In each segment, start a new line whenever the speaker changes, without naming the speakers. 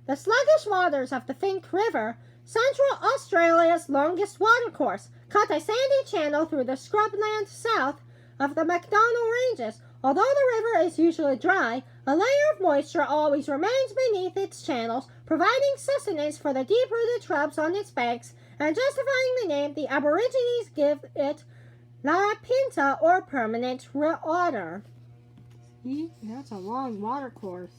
the sluggish waters of the Finke River, Central Australia's longest watercourse, cut a sandy channel through the scrubland south of the Macdonald Ranges. Although the river is usually dry, a layer of moisture always remains beneath its channels, providing sustenance for the deep-rooted shrubs on its banks and justifying the name the Aborigines give it, La Pinta, or permanent water. See, that's a long watercourse.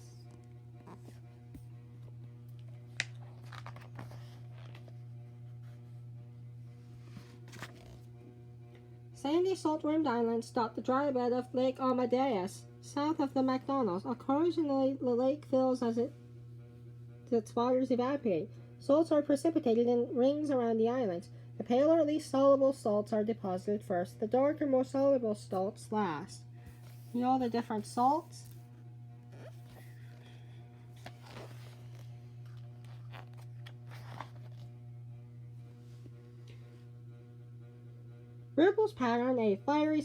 Sandy salt-rimmed islands dot the dry bed of Lake Amadeus, south of the Macdonalds. Occasionally, the lake fills as its waters evaporate. Salts are precipitated in rings around the islands. The paler, least soluble salts are deposited first. The darker, more soluble salts last. You know all the different salts? Ripples pattern a fiery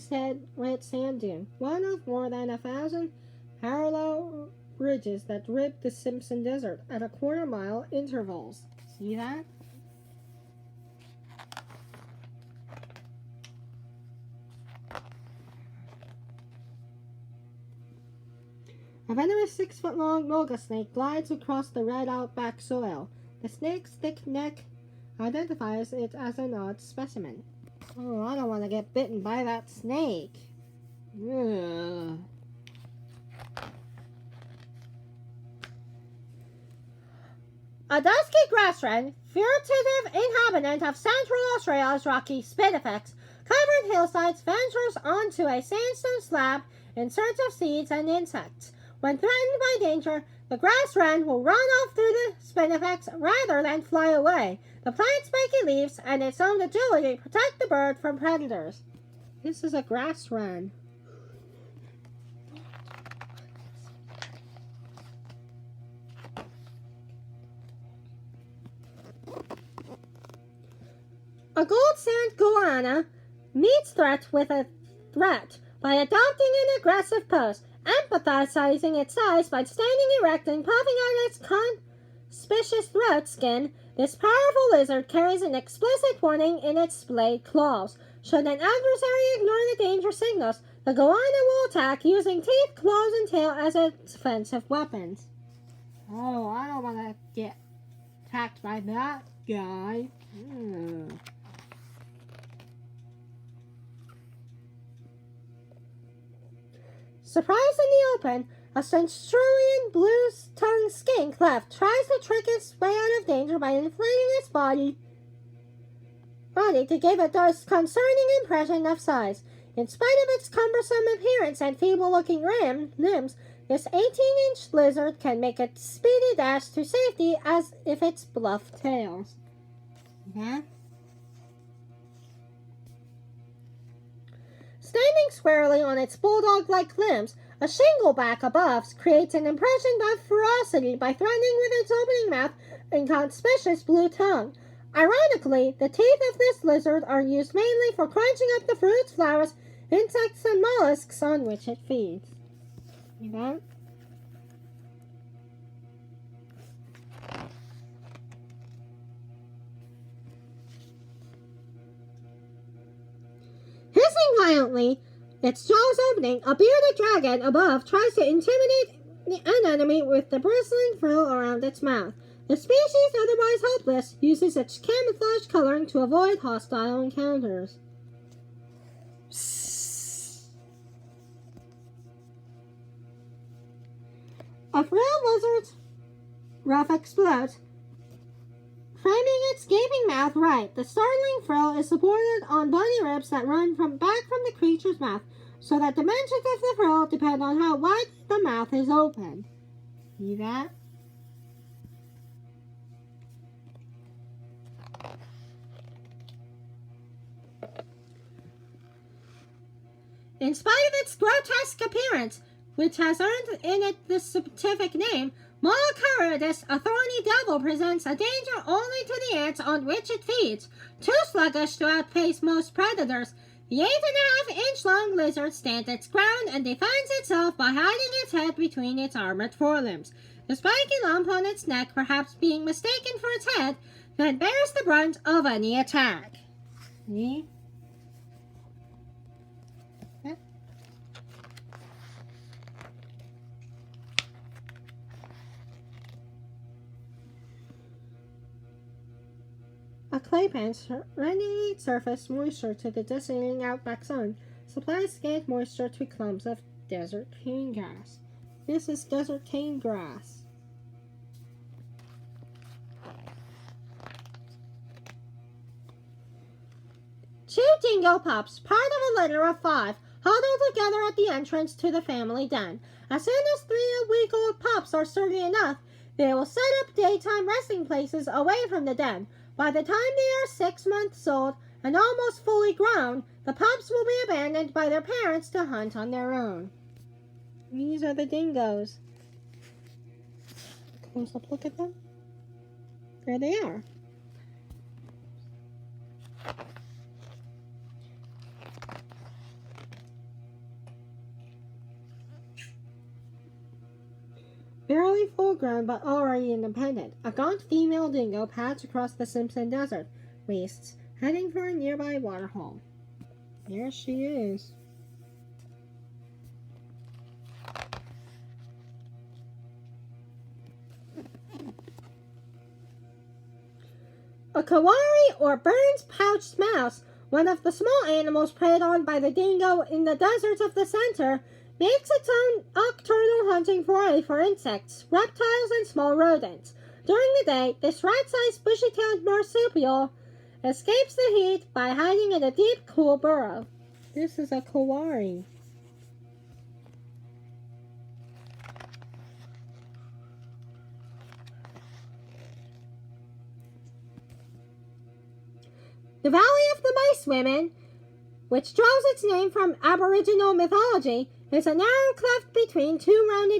red sand dune, one of more than 1,000 parallel ridges that rib the Simpson Desert at a quarter-mile intervals. See that? A venomous 6-foot-long mulga snake glides across the red outback soil. The snake's thick neck identifies it as an odd specimen. Oh, I don't want to get bitten by that snake. Ugh. A dusky grass wren, furtive inhabitant of Central Australia's rocky spinifex-covered hillsides, ventures onto a sandstone slab in search of seeds and insects. When threatened by danger, the grass wren will run off through the spinifex rather than fly away. The plant's spiky leaves and its own agility protect the bird from predators. This is a grass wren. A gold sand goanna meets threat with a threat by adopting an aggressive pose, emphasizing its size by standing erect and puffing out its conspicuous throat skin. This powerful lizard carries an explicit warning in its splayed claws. Should an adversary ignore the danger signals, the goanna will attack using teeth, claws, and tail as its offensive weapons. Oh, I don't want to get attacked by that guy. Surprised in the open, a Centurion blue-tongued skink left tries to trick its way out of danger by inflating its body to give a disconcerting impression of size. In spite of its cumbersome appearance and feeble-looking limbs, this 18-inch lizard can make a speedy dash to safety as if it's bluff tails. Yeah. Standing squarely on its bulldog-like limbs, a shingleback above creates an impression of ferocity by threatening with its opening mouth and conspicuous blue tongue. Ironically, the teeth of this lizard are used mainly for crunching up the fruits, flowers, insects, and mollusks on which it feeds. See that? Hissing violently, its jaws opening, a bearded dragon above tries to intimidate an enemy with the bristling frill around its mouth. The species, otherwise helpless, uses its camouflage coloring to avoid hostile encounters. A frail lizard's ruff explodes, framing its gaping mouth right. The startling frill is supported on bony ribs that run back from the creature's mouth, so that dimensions of the frill depend on how wide the mouth is opened. See that? In spite of its grotesque appearance, which has earned in it the scientific name, Mollicaridus, a thorny devil, presents a danger only to the ants on which it feeds. Too sluggish to outpace most predators, the 8.5-inch long lizard stands its ground and defends itself by hiding its head between its armored forelimbs. the spiky lump on its neck perhaps being mistaken for its head, then bears the brunt of any attack. See? A clay pan radiates surface moisture to the descending outback sun, supplies scant moisture to clumps of desert cane grass. This is desert cane grass. Two dingo pups, part of a litter of 5, huddle together at the entrance to the family den. As soon as 3-week-old pups are sturdy enough, they will set up daytime resting places away from the den. By the time they are 6 months old and almost fully grown, the pups will be abandoned by their parents to hunt on their own. These are the dingoes. Close up look at them. There they are. Barely full-grown but already independent, a gaunt female dingo pads across the Simpson Desert wastes, heading for a nearby waterhole. There she is. A kawari, or Burns pouched mouse, one of the small animals preyed on by the dingo in the deserts of the center, makes its own nocturnal hunting foray for insects, reptiles, and small rodents. During the day, this rat-sized bushy-tailed marsupial escapes the heat by hiding in a deep, cool burrow. This is a kawari. The Valley of the Mice Women, which draws its name from Aboriginal mythology, is a narrow cleft between two rounded